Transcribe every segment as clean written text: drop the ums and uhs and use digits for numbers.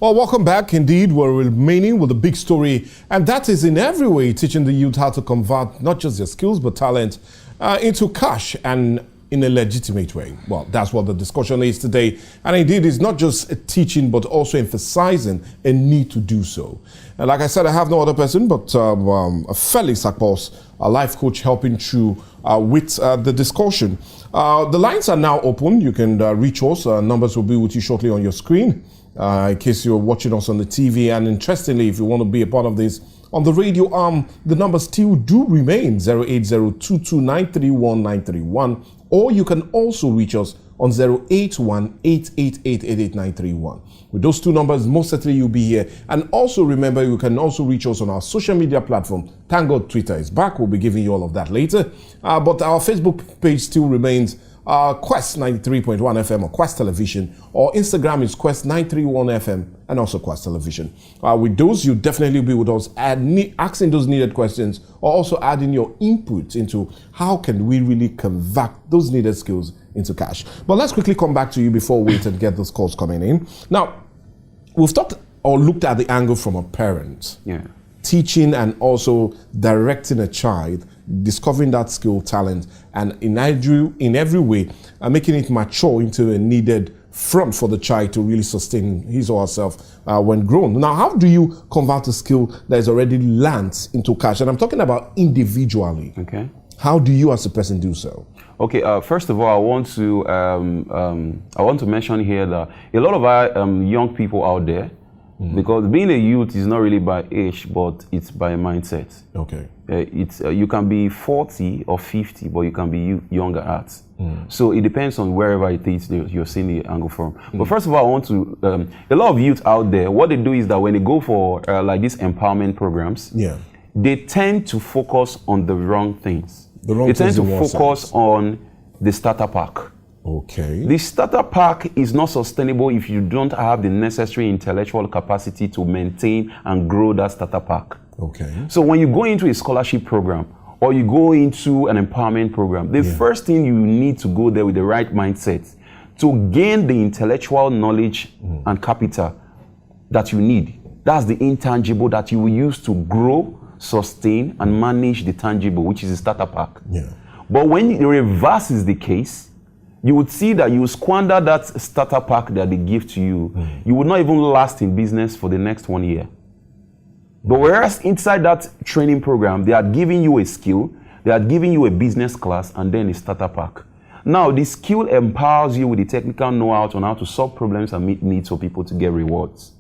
Well, welcome back. Indeed, we're remaining with a big story, and that is in every way teaching the youth how to convert not just their skills but talent into cash and in a legitimate way. Well, that's what the discussion is today. And indeed, it's not just teaching but also emphasizing a need to do so. And like I said, I have no other person but Felix Akpos, a life coach, helping through with the discussion. The lines are now open. You can reach us. Numbers will be with you shortly on your screen. In case you're watching us on the TV, and interestingly, if you want to be a part of this on the radio arm, the numbers still do remain 08022931931, or you can also reach us on 08188888931. With those two numbers, most certainly you'll be here. And also remember, you can also reach us on our social media platform. Thank God Twitter is back. We'll be giving you all of that later. But our Facebook page still remains Quest 93.1 FM or Quest Television, or Instagram is Quest 931 FM and also Quest Television. With those, you definitely be with us, asking those needed questions, or also adding your input into how can we really convert those needed skills into cash. But let's quickly come back to you before we wait and get those calls coming in. Now, we've talked or looked at the angle from a parent. Yeah. Teaching and also directing a child, discovering that skill, talent, and in every way, making it mature into a needed front for the child to really sustain his or herself when grown. Now, how do you convert a skill that is already learned into cash? And I'm talking about individually. Okay. How do you as a person do so? Okay. First of all, I want to mention here that a lot of our young people out there, because being a youth is not really by age, but it's by mindset. Okay. You can be 40 or 50, but you can be younger at. So it depends on wherever it is you're seeing the angle from. But first of all, I want to, a lot of youth out there, what they do is that when they go for like these empowerment programs, they tend to focus on the wrong things. They tend to focus on the starter pack. Okay. The starter pack is not sustainable if you don't have the necessary intellectual capacity to maintain and grow that starter pack. Okay. So when you go into a scholarship program or you go into an empowerment program, the first thing you need to go there with the right mindset to gain the intellectual knowledge and capital that you need. That's the intangible that you will use to grow, sustain, and manage the tangible, which is the starter pack. Yeah. But when the reverse is the case, you would see that you squander that starter pack that they give to you. You would not even last in business for the next 1 year. But whereas inside that training program, they are giving you a skill, they are giving you a business class, and then a starter pack. Now, the skill empowers you with the technical know-how on how to solve problems and meet needs for people to get rewards.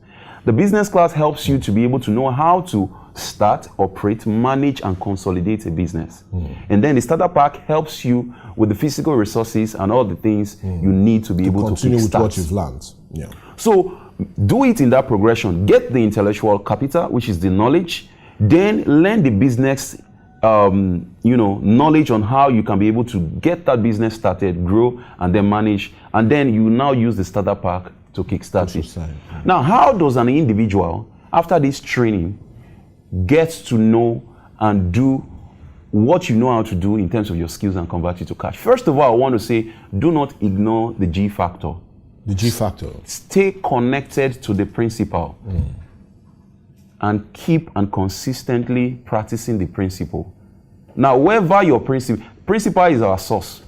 The business class helps you to be able to know how to start, operate, manage, and consolidate a business. And then the starter pack helps you with the physical resources and all the things you need to be able to continue with kickstart. what you've learned. Yeah. So do it in that progression. Get the intellectual capital, which is the knowledge. Then learn the business, knowledge on how you can be able to get that business started, grow, and then manage. And then you now use the starter pack to kickstart it. Now, how does an individual, after this training, get to know and do what you know how to do in terms of your skills and convert it to cash? First of all, I want to say, do not ignore the G factor. The G factor. Stay connected to the principle and keep and consistently practicing the principle. Now, wherever your principle is our source,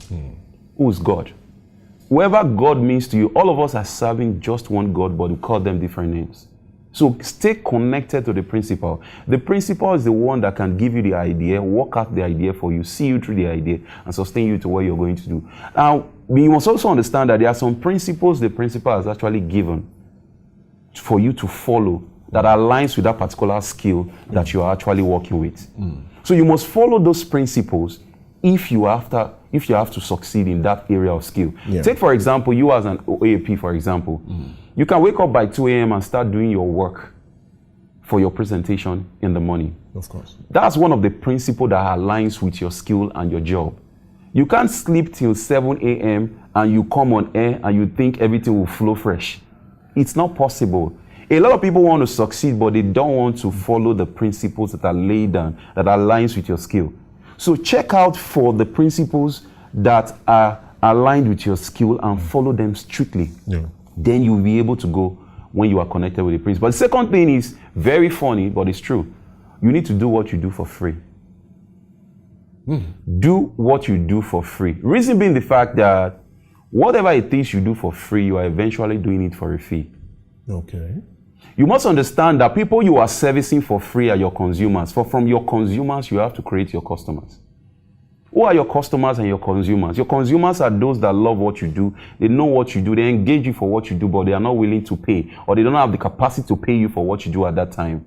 who is God. Whoever God means to you, all of us are serving just one God, but we call them different names. So stay connected to the principle. The principle is the one that can give you the idea, work out the idea for you, see you through the idea, and sustain you to what you're going to do. Now, you must also understand that there are some principles the principle has actually given for you to follow that aligns with that particular skill that you are actually working with. So you must follow those principles if you have to succeed in that area of skill. Take, for example, you as an OAP, for example. You can wake up by 2 a.m. and start doing your work for your presentation in the morning. Of course. That's one of the principles that aligns with your skill and your job. You can't sleep till 7 a.m. and you come on air and you think everything will flow fresh. It's not possible. A lot of people want to succeed, but they don't want to follow the principles that are laid down, that aligns with your skill. So check out for the principles that are aligned with your skill and follow them strictly. Then you'll be able to go when you are connected with the principal. The second thing is very funny, but it's true. You need to do what you do for free. Do what you do for free. Reason being the fact that whatever it is you do for free, you are eventually doing it for a fee. Okay. You must understand that people you are servicing for free are your consumers. For from your consumers, you have to create your customers. Who are your customers and your consumers? Your consumers are those that love what you do. They know what you do. They engage you for what you do, but they are not willing to pay, or they don't have the capacity to pay you for what you do at that time.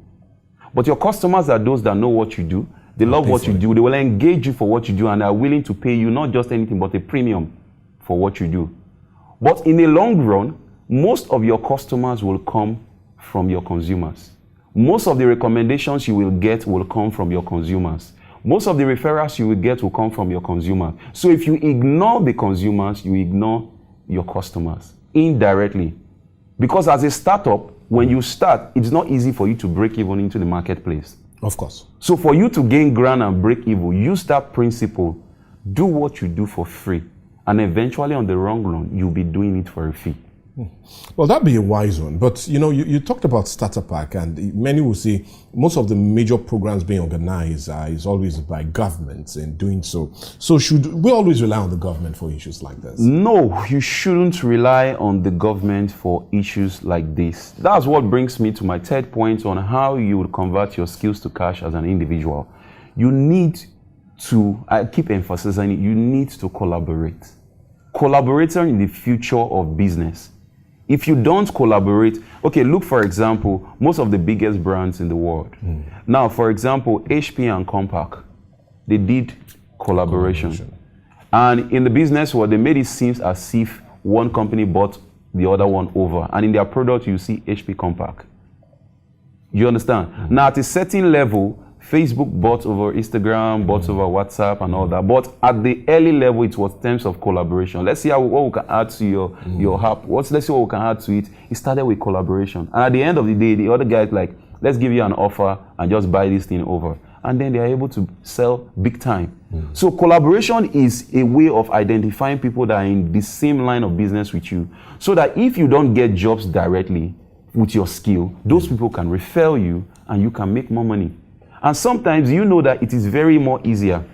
But your customers are those that know what you do. They love what you do. They will engage you for what you do and are willing to pay you not just anything but a premium for what you do. But in the long run, most of your customers will come from your consumers. Most of the recommendations you will get will come from your consumers. Most of the referrals you will get will come from your consumers. So if you ignore the consumers, you ignore your customers indirectly. Because as a startup, when you start, it's not easy for you to break even into the marketplace. Of course. So for you to gain ground and break even, use that principle. Do what you do for free. And eventually on the long run, you'll be doing it for a fee. Well, that'd be a wise one. But, you know, you talked about Starter Pack, and many will say most of the major programs being organized is always by governments in doing so. So should we always rely on the government for issues like this? No, you shouldn't rely on the government for issues like this. That's what brings me to my third point on how you would convert your skills to cash as an individual. You need to, I keep emphasizing it, you need to collaborate. Collaborator in the future of business. If you don't collaborate, okay, look, for example, most of the biggest brands in the world. Now, for example, HP and Compaq, they did collaboration. And in the business world, they made it seem as if one company bought the other one over. And in their product, you see HP Compaq. You understand? Now, at a certain level, Facebook bought over Instagram, bought over WhatsApp and all that. But at the early level, it was terms of collaboration. Let's see what we can add to your app. Let's see what we can add to it. It started with collaboration. And at the end of the day, the other guys like, let's give you an offer and just buy this thing over. And then they are able to sell big time. So collaboration is a way of identifying people that are in the same line of business with you. So that if you don't get jobs directly with your skill, those people can refer you and you can make more money. And sometimes you know that it is very more easier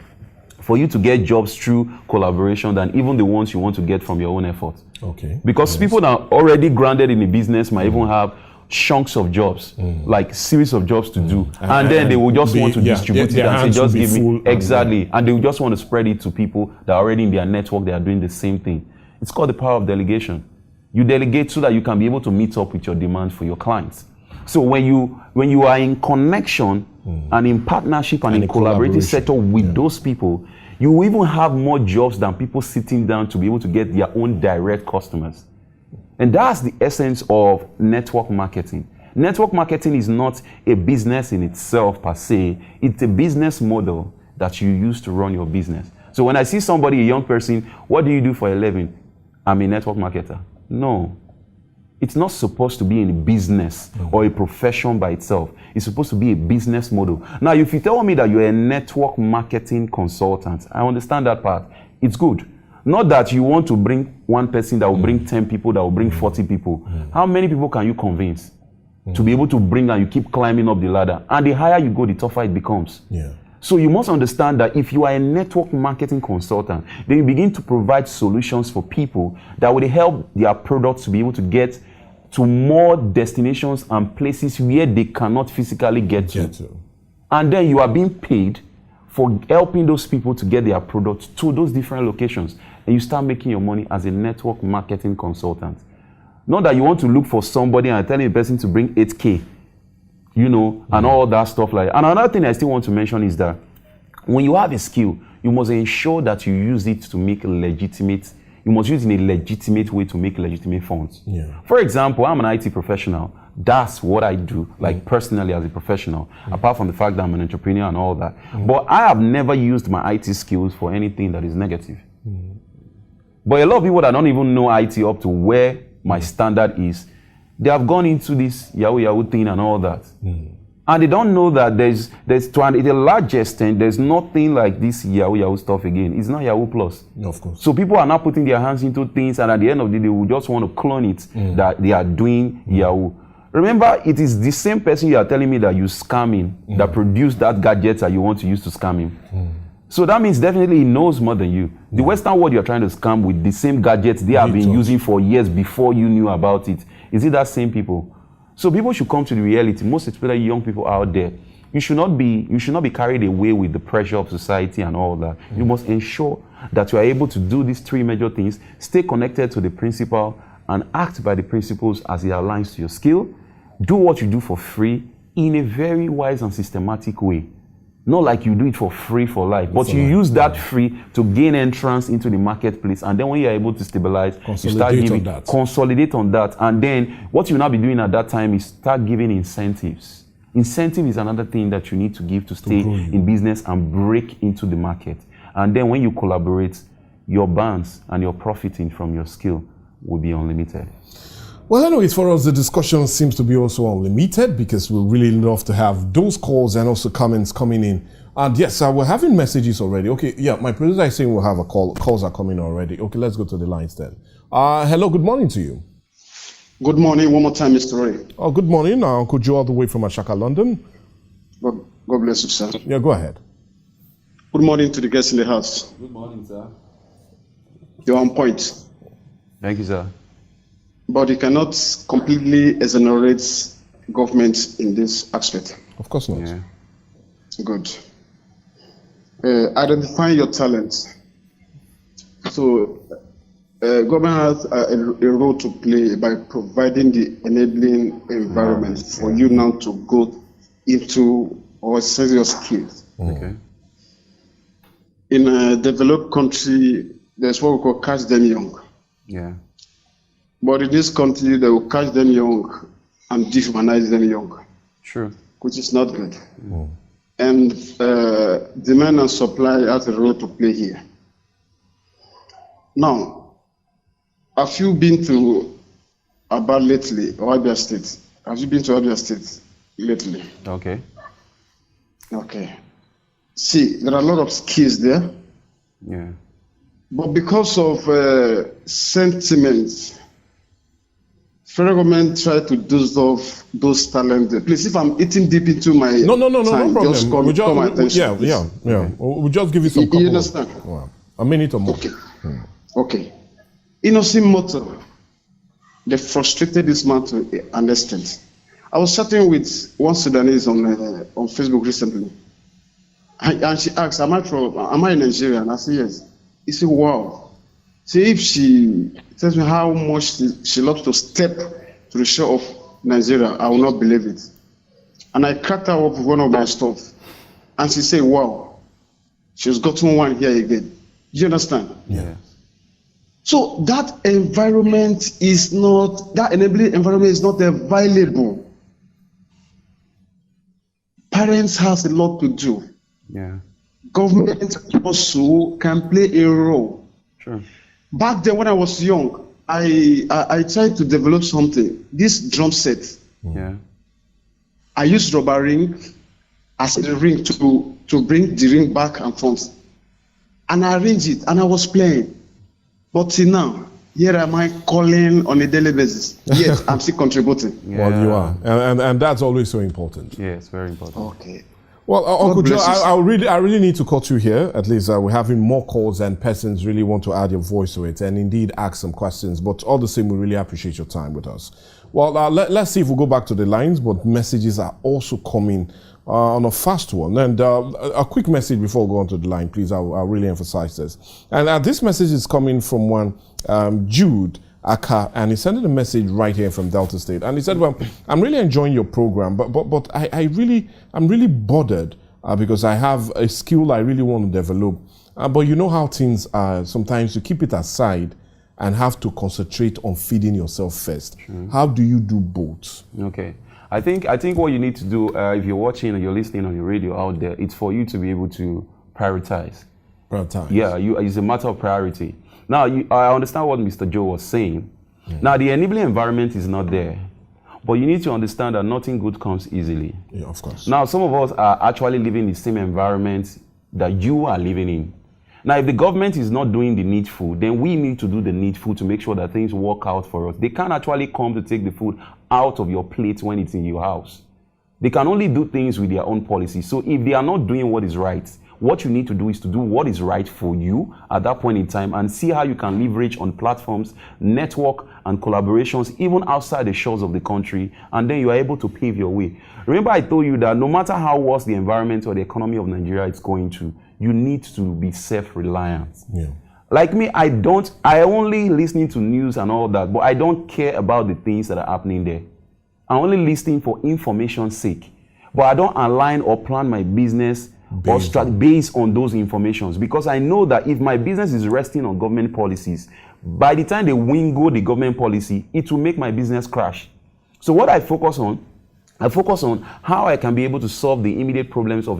for you to get jobs through collaboration than even the ones you want to get from your own effort. Okay. Because people that are already grounded in the business might even have chunks of jobs, like series of jobs to do. And then they will just want to distribute it and say, just give me. Exactly. And they will just want to spread it to people that are already in their network, they are doing the same thing. It's called the power of delegation. You delegate so that you can be able to meet up with your demand for your clients. So when you are in connection and in partnership and in collaborative setup with those people, you will even have more jobs than people sitting down to be able to get their own direct customers. And that's the essence of network marketing. Network marketing is not a business in itself per se. It's a business model that you use to run your business. So when I see somebody, a young person, what do you do for a living? I'm a network marketer. No. It's not supposed to be in a business or a profession by itself. It's supposed to be a business model. Now, if you tell me that you're a network marketing consultant, I understand that part. It's good. Not that you want to bring one person that will bring 10 people, that will bring 40 people. How many people can you convince to be able to bring, and you keep climbing up the ladder? And the higher you go, the tougher it becomes. So you must understand that if you are a network marketing consultant, then you begin to provide solutions for people that will help their products to be able to get to more destinations and places where they cannot physically get to. And then you are being paid for helping those people to get their products to those different locations. And you start making your money as a network marketing consultant. Not that you want to look for somebody and telling a person to bring 8K, you know, and all that stuff like that. And another thing I still want to mention is that when you have a skill, you must ensure that you use it to make you must use it in a legitimate way to make legitimate funds. For example, I'm an IT professional. That's what I do, like personally as a professional, apart from the fact that I'm an entrepreneur and all that. But I have never used my IT skills for anything that is negative. But a lot of people that don't even know IT up to where my standard is, they have gone into this Yahoo thing and all that. And they don't know that there's to a large extent, there's nothing like this Yahoo stuff again. It's not Yahoo Plus. Of course. So people are not putting their hands into things, and at the end of the day, they will just want to clone it that they are doing Yahoo. Remember, it is the same person you are telling me that you scamming that produced that gadget that you want to use to scam him. So that means definitely he knows more than you. The Western world you're trying to scam with the same gadgets they have been using for years before you knew about it. Is it that same people? So people should come to the reality, most especially young people out there. You should not be carried away with the pressure of society and all that. You must ensure that you are able to do these three major things, stay connected to the principle and act by the principles as it aligns to your skill. Do what you do for free in a very wise and systematic way. Not like you do it for free for life, but you use that free to gain entrance into the marketplace. And then when you're able to stabilize, you start giving, consolidate on that. And then what you now be doing at that time is start giving incentives. Incentive is another thing that you need to give to stay in business and break into the market. And then when you collaborate, your bands and your profiting from your skill will be unlimited. Well, anyways, for us, the discussion seems to be also unlimited because we really love to have those calls and also comments coming in. And yes, we're having messages already. Okay, yeah, my producer is saying we'll have a call. Calls are coming already. Okay, let's go to the lines then. Hello, good morning to you. Good morning, one more time, Mr. Ray. Oh, good morning. Uncle Joe, all the way from Ashaka, London. God bless you, sir. Yeah, go ahead. Good morning to the guests in the house. Good morning, sir. You're on point. Thank you, sir. But you cannot completely exonerate government in this aspect. Of course not. Yeah. Good. Identify your talents. So, government has a role to play by providing the enabling environment for you now to go into or assess your skills. Okay. In a developed country, there's what we call catch them young. Yeah. But in this country, they will catch them young and dehumanize them young. True. Which is not good. And demand and supply has a role to play here. Now, have you been to Aba lately, or Abia State? Have you been to Abia State lately? Okay. Okay. See, there are a lot of skills there. Yeah. But because of sentiments, federal government try to dose off those talents. Please, if I'm eating deep into my no time, problem. just call my attention. Yeah. We'll just give you some You understand? A minute or more. Okay. Okay. Innocent motor, they frustrated this man to an extent. I was chatting with one Sudanese on Facebook recently, and she asked, "Am I in Nigeria?" And I said, "Yes." He said, "Wow." See, if she tells me how much she loves to step to the shore of Nigeria, I will not believe it. And I cracked her up with one of my stuff. And she said, "Wow, she's gotten one here again." Do you understand? Yeah. So that environment is not, that enabling environment is not available. Parents have a lot to do. Yeah. Government also can play a role. Sure. Back then when I was young, I tried to develop something. This drum set. Yeah. I used rubber ring as a ring to bring the ring back and front. And I arranged it and I was playing. But till now, here am I calling on a daily basis. Yes, I'm still contributing. Yeah. Well, you are. And that's always so important. Yeah, it's very important. Okay. Well, Uncle Joe, bless you, I really need to cut you here. At least we're having more calls and persons really want to add your voice to it and indeed ask some questions. But all the same, we really appreciate your time with us. Well, let's see if we go back to the lines, but messages are also coming on a fast one. And a quick message before we go on to the line, please. I'll really emphasize this. And this message is coming from one Jude Aka, and he sent a message right here from Delta State, and he said, "Well, I'm really enjoying your program, but I'm really bothered because I have a skill I really want to develop, but you know how things are. Sometimes you keep it aside and have to concentrate on feeding yourself first. How do you do both?" Okay. I think what you need to do, if you're watching or you're listening on your radio out there, it's for you to be able to prioritize. Prioritize. Yeah, it's a matter of priority. Now, I understand what Mr. Joe was saying. Now, the enabling environment is not there. But you need to understand that nothing good comes easily. Yeah, of course. Now, some of us are actually living in the same environment that you are living in. Now, if the government is not doing the needful, then we need to do the needful to make sure that things work out for us. They can't actually come to take the food out of your plate when it's in your house. They can only do things with their own policy. So if they are not doing what is right, what you need to do is to do what is right for you at that point in time and see how you can leverage on platforms, network, and collaborations even outside the shores of the country, and then you are able to pave your way. Remember, I told you that no matter how worse the environment or the economy of Nigeria is going to, you need to be self-reliant. Yeah. Like me, I only listening to news and all that, but I don't care about the things that are happening there. I'm only listening for information's sake. But I don't align or plan my business based on those informations, because I know that if my business is resting on government policies, by the time they wingo the government policy, it will make my business crash. So what I focus on how I can be able to solve the immediate problems of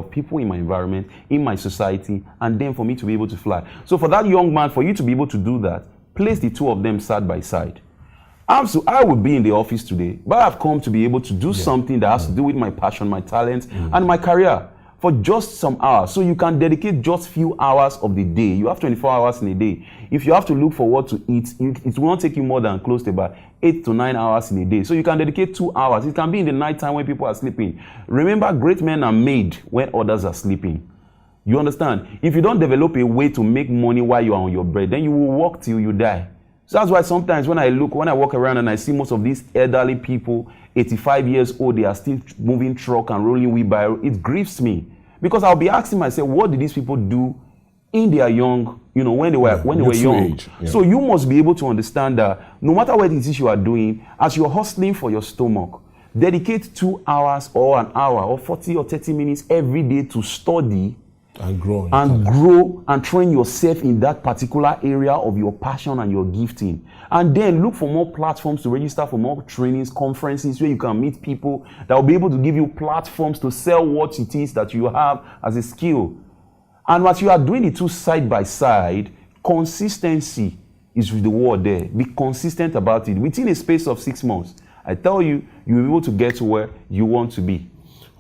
people in my environment, in my society, and then for me to be able to fly. So for that young man, for you to be able to do that, place the two of them side by side. I would be in the office today, but I've come to be able to do something that has to do with my passion, my talent, and my career for just some hours. So you can dedicate just few hours of the day. You have 24 hours in a day. If you have to look for what to eat, it will not take you more than close to about 8 to 9 hours in a day. So you can dedicate 2 hours. It can be in the night time when people are sleeping. Remember, great men are made when others are sleeping. You understand? If you don't develop a way to make money while you are on your bed, then you will work till you die. So that's why sometimes when I walk around and I see most of these elderly people, 85 years old, they are still moving truck and rolling wheelbarrow, it grieves me. Because I'll be asking myself, what did these people do in their young, when they were young? Yeah. So you must be able to understand that no matter what it is you are doing, as you're hustling for your stomach, dedicate 2 hours or an hour or 40 or 30 minutes every day to study and grow and train yourself in that particular area of your passion and your gifting. And then look for more platforms to register for more trainings, conferences where you can meet people that will be able to give you platforms to sell what it is that you have as a skill. And as you are doing the two side by side, consistency is the word there. Be consistent about it. Within a space of 6 months, I tell you, you'll be able to get to where you want to be.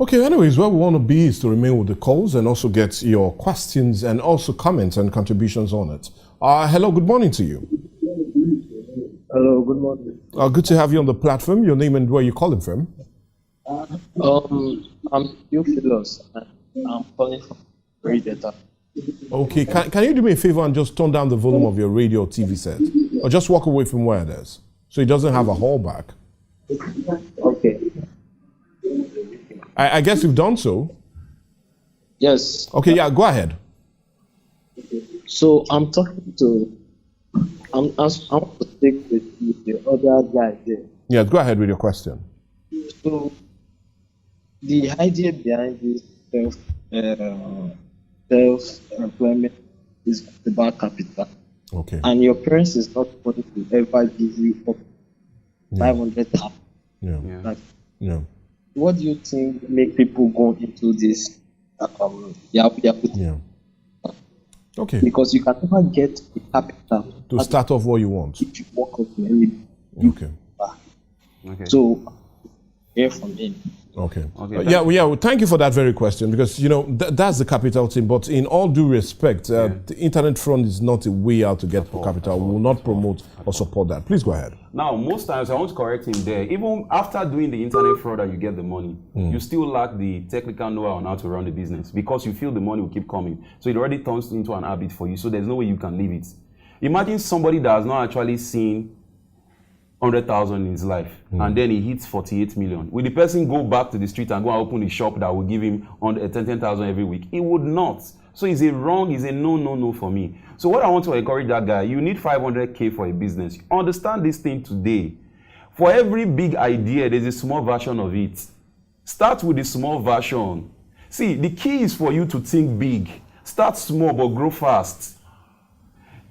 Okay, anyways, where we want to be is to remain with the calls and also get your questions and also comments and contributions on it. Hello, good morning to you. Hello, good morning. Good to have you on the platform. Your name and where you're calling from? I'm Felix. I'm calling from Radio. Okay, can you do me a favor and just turn down the volume of your radio or TV set? Or just walk away from where it is, so it doesn't have a hallback. Okay. I guess you've done so. Yes. Okay, yeah, go ahead. So I want to stick with the other guy there. Yeah, go ahead with your question. So the idea behind this self-employment is about capital. Okay. And your parents is not going to ever give you up 500,000. Yeah. What do you think make people go into this? Okay. Because you can never get the capital to start off what you want. If you walk up to any. Okay. So, hear from him. Okay. Well, thank you for that very question, because that's the capital thing. But in all due respect, the internet front is not a way out to get capital. We will not promote or support that. Please go ahead. Now, most times I want to correct him there. Even after doing the internet fraud and you get the money, you still lack the technical know-how on how to run the business, because you feel the money will keep coming. So it already turns into an habit for you. So there's no way you can leave it. Imagine somebody that has not actually seen 100,000 in his life, and then he hits 48 million. Will the person go back to the street and go and open a shop that will give him 10,000 every week? He would not. So it's a no for me. So what I want to encourage that guy, you need 500K for a business. Understand this thing today. For every big idea, there's a small version of it. Start with the small version. See, the key is for you to think big. Start small, but grow fast.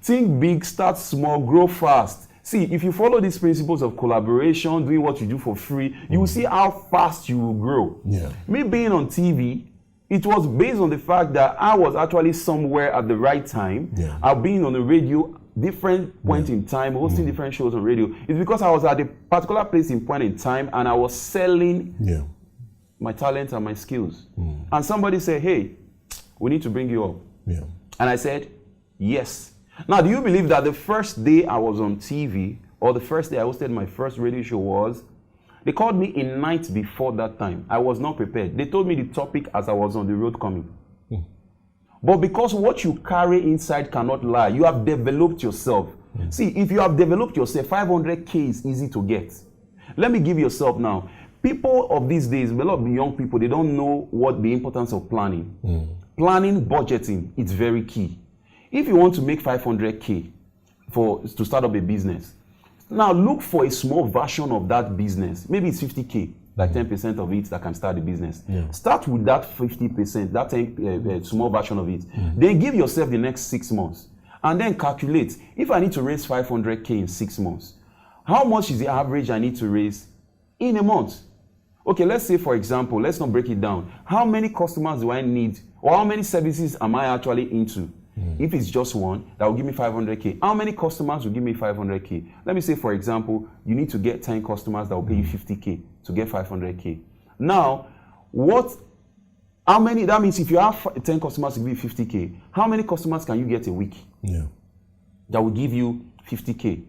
Think big, start small, grow fast. See, if you follow these principles of collaboration, doing what you do for free, you will see how fast you will grow. Yeah. Me being on TV, it was based on the fact that I was actually somewhere at the right time. Yeah. I've been on the radio, different point in time, hosting different shows on radio. It's because I was at a particular place in point in time, and I was selling my talent and my skills. And somebody said, hey, we need to bring you up. Yeah. And I said, yes. Now, do you believe that the first day I was on TV, or the first day I hosted my first radio show was, they called me a night before that time. I was not prepared. They told me the topic as I was on the road coming. But because what you carry inside cannot lie, you have developed yourself. See, if you have developed yourself, 500K is easy to get. Let me give yourself now. People of these days, a lot of young people, they don't know what the importance of planning. Planning, budgeting, it's very key. If you want to make 500K to start up a business, now look for a small version of that business. Maybe it's 50K, like 10% of it that can start the business. Start with that 50%, that small version of it. Then give yourself the next 6 months. And then calculate, if I need to raise 500K in 6 months, how much is the average I need to raise in a month? Okay, let's say, for example, let's not break it down. How many customers do I need, or how many services am I actually into? If it's just one, that will give me 500K. How many customers will give me 500K? Let me say, for example, you need to get 10 customers that will pay you 50K to get 500K. Now, how many, that means if you have 10 customers to give you 50K, how many customers can you get a week? That will give you 50K.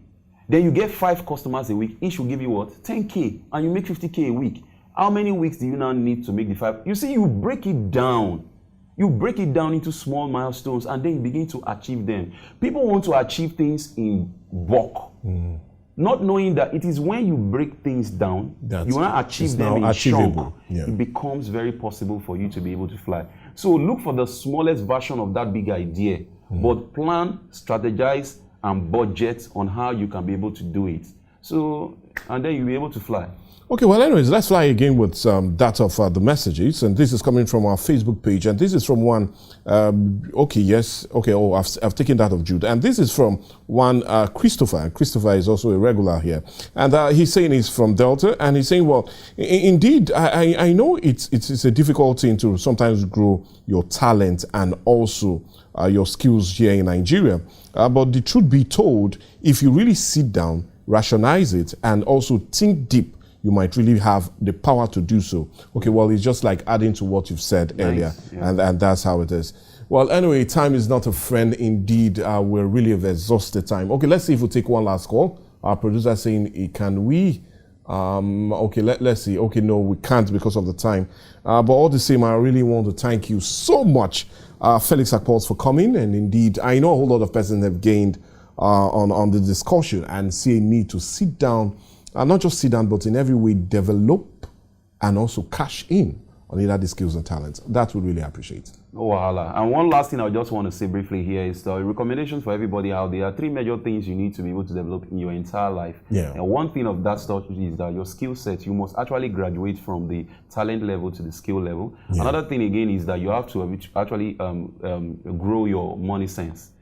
Then you get 5 customers a week, each will give you what? 10K, and you make 50K a week. How many weeks do you now need to make the 5? You see, you break it down. You break it down into small milestones, and then you begin to achieve them. People want to achieve things in bulk, not knowing that it is when you break things down, you want to achieve them in chunk. It becomes very possible for you to be able to fly. So look for the smallest version of that big idea, but plan, strategize, and budget on how you can be able to do it. So, and then you'll be able to fly. Okay, well, anyways, let's fly again with that of the messages. And this is coming from our Facebook page. And this is from one, I've taken that of Jude. And this is from one Christopher. Christopher is also a regular here. And he's saying he's from Delta. And he's saying, well, indeed, I know it's a difficult thing to sometimes grow your talent and also your skills here in Nigeria. But the truth be told, if you really sit down, rationalize it, and also think deep, you might really have the power to do so. Okay, well, it's just like adding to what you've said earlier, and that's how it is. Well, anyway, time is not a friend indeed. We're really exhausted time. Okay, let's see if we take one last call. Our producer saying, can we? Okay, let's see. Okay, no, we can't because of the time. But all the same, I really want to thank you so much, Felix Akpos, for coming. And indeed, I know a whole lot of persons have gained on the discussion and see a need to sit down, not just sit down, but in every way develop and also cash in on either the skills and talents. That we really appreciate. No wahala. And one last thing I just want to say briefly here is the recommendations for everybody out there. 3 major things you need to be able to develop in your entire life. And one thing of that stuff is that your skill set, you must actually graduate from the talent level to the skill level. Another thing again is that you have to actually grow your money sense.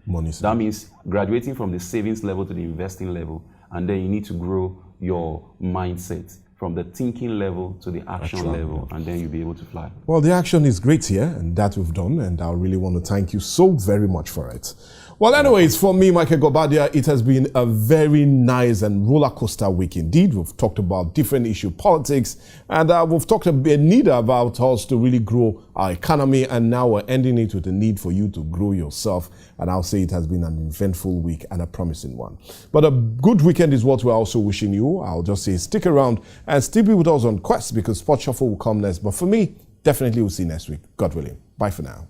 That means graduating from the savings level to the investing level. And then you need to grow your mindset from the thinking level to the action level, and then you'll be able to fly. Well, the action is great here, and that we've done, and I really want to thank you so very much for it. Well, anyways, for me, Michael Gobadia, it has been a very nice and roller coaster week indeed. We've talked about different issues, politics, and we've talked a bit about us to really grow our economy, and now we're ending it with the need for you to grow yourself. And I'll say it has been an eventful week and a promising one. But a good weekend is what we're also wishing you. I'll just say stick around and still be with us on Quest, because Sport Shuffle will come next. But for me, definitely we'll see you next week, God willing. Bye for now.